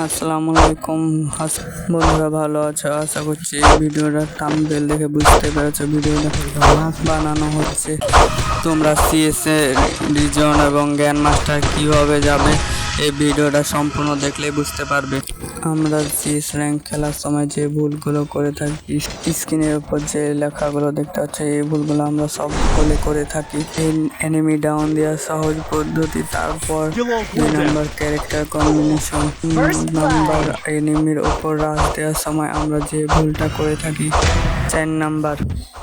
আসসালামু আলাইকুম বন্ধুরা, ভালো আছো? আশা করছি এই ভিডিওটা থাম্বনেল দেখে বুঝতে পেরেছো ভিডিওটা বানানো হচ্ছে। তোমরা সিএস রিজন এবং জ্ঞান মাস্টার কিভাবে যাবে এই ভিডিওটা সম্পূর্ণ দেখলে বুঝতে পারবে। আমরা সিএস র্যাঙ্ক খেলার সময় যে ভুলগুলো করে থাকি, স্ক্রিনের উপর যে লেখাগুলো দেখতে পাচ্ছি, এই ভুলগুলো আমরা সকলে করে থাকি। এনিমি ডাউন দেওয়ার সহজ পদ্ধতি, তারপর 2 নাম্বার ক্যারেক্টার কম্বিনেশন, নাম্বার এনিমির ওপর রাশ দেওয়ার সময় আমরা যে ভুলটা করে থাকি। 4 নাম্বার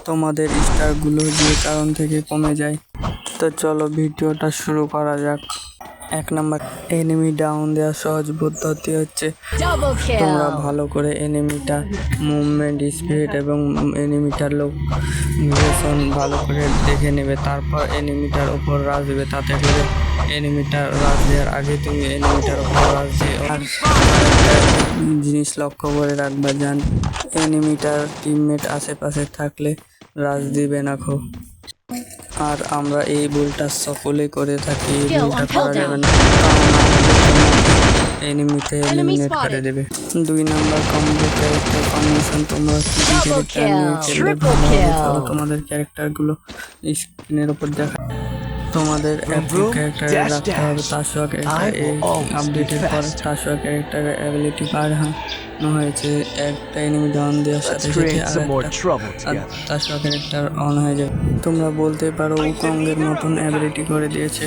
তোমাদের স্টারগুলো যে কারণ থেকে কমে যায়। তো চলো ভিডিওটা শুরু করা যাক। 1 নাম্বার এনিমি ডাউন দেওয়ার সহজ পদ্ধতি হচ্ছে তোমরা ভালো করে এনিমিটার মুভমেন্ট স্পিড এবং এনিমিটার লোকেশন ভালো করে দেখে নেবে, তারপর এনিমিটার ওপর রাশ দেবে। তাতে করে এনিমিটার রাশ দেওয়ার আগে তুমি এনিমিটার ওপর রাশ দিয়ে আর জিনিস লক্ষ্য করে রাখবা, যান এনিমিটার টিমমেট আশেপাশে থাকলে রাশ দিবে না খো। আর আমরা এই ভুলটা সকলে করে থাকি, এই ভুলটা করা যাবে না, এনিমিতে এলিমিনেট করে দেবে। 2 নাম্বার কম্বো ক্যারেক্টার কম্বিনেশন, তোমরা কি ক্যারেক্টার নিয়ে খেলবে ভালো, তোমাদের ক্যারেক্টারগুলো স্ক্রিনের উপর দেখা। তোমাদের অ্যাক্টিভ ক্যারেক্টারে রাখতে হবে তাসোয়া ক্যারেক্টার। এই আপডেটের পর তাসোয়া ক্যারেক্টারের অ্যাবিলিটি বাড়ানো হয়েছে। একটা এনিমি ডাউন দেওয়ার সাথে সাথে তাসোয়া ক্যারেক্টার অন হয়ে যাবে। তোমরা বলতে পারো উকংয়ের মতন অ্যাবিলিটি করে দিয়েছে।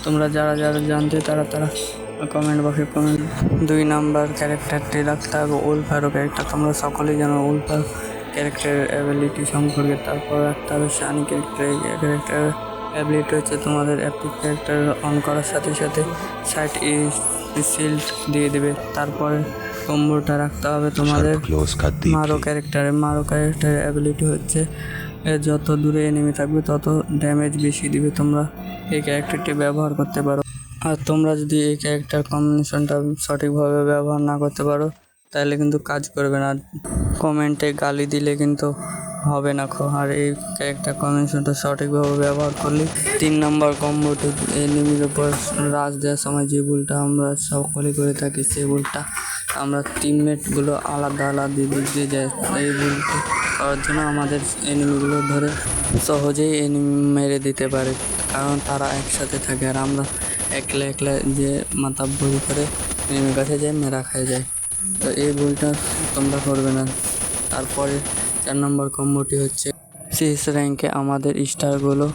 তোমরা যারা যারা জানতে তারা কমেন্ট বক্সে কমেন্ট। 2 নাম্বার ক্যারেক্টারটি রাখতে হবে উলফারো ক্যারেক্টার। তোমরা সকলেই জানো উলফারো ক্যারেক্টারের অ্যাবিলিটি সম্পর্কে। তারপর রাখতে হবে শানি ক্যারেক্টার অ্যাবিলিটি হচ্ছে তোমাদের অ্যাক্টিভ ক্যারেক্টার অন করার সাথে সাথে সাইড শিল্ড দিয়ে দেবে। তারপরে কম্বোটা রাখতে হবে তোমাদের মারো ক্যারেক্টারের অ্যাবিলিটি হচ্ছে যত দূরে এনিমি থাকবে তত ড্যামেজ বেশি দিবে। তোমরা এই ক্যারেক্টারটি ব্যবহার করতে পারো। আর তোমরা যদি এই ক্যারেক্টার কম্বিনেশনটা সঠিকভাবে ব্যবহার না করতে পারো তাহলে কিন্তু কাজ করবে না, কমেন্টে গালি দিলে কিন্তু হবে না খো। আর এই ক্যারেক্টার কম্বিনেশনটা সঠিকভাবে ব্যবহার করলে 3 নাম্বার কম্বোটি এনিমির উপর রাশ দেওয়ার সময় যে ভুলটা আমরা সকলে করে থাকি, সেই ভুলটা আমরা টিমমেটগুলো আলাদা দিক দিয়ে যায়। এই ভুলটি করার জন্য আমাদের এনিমিগুলো ধরে সহজেই এনিমি মেরে দিতে পারে, কারণ তারা একসাথে থাকে আর আমরা একলা যে মাতাব্বরি করে এনিমির কাছে যায় মেরা খায় যায়। তো এই ভুলটা তোমরা করবে না। তারপরে 4 নম্বর কম্বোটি হচ্ছে সিএস র্যাঙ্কে আমাদের স্টারগুলো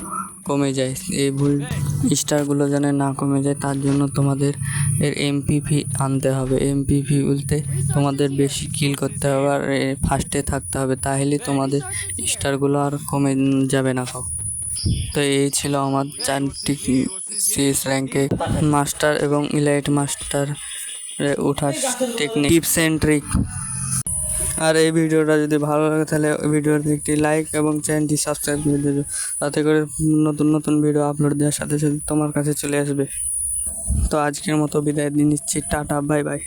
কমে যায়। এই ভুল স্টারগুলো যেন না কমে যায় তার জন্য তোমাদের এমপিভি আনতে হবে। এমপিভি বলতে তোমাদের বেশি কিল করতে হবে আর ফার্স্টে থাকতে হবে, তাহলে তোমাদের স্টারগুলো আর কমে যাবে না। তো এই ছিল আমার 4টি সিএস র্যাঙ্কে মাস্টার এবং ইলাইট মাস্টার ওঠার টেকনিক, টিপস অ্যান্ড ট্রিক। আর এই ভিডিওটা যদি ভালো লাগে তাহলে ভিডিওতে একটি লাইক এবং চ্যানেলটি সাবস্ক্রাইব করে দেবে, তাতে করে নতুন ভিডিও আপলোড দেওয়ার সাথে সাথে তোমার কাছে চলে আসবে। তো আজকের মতো বিদায় নিচ্ছি, টাটা, বাই বাই।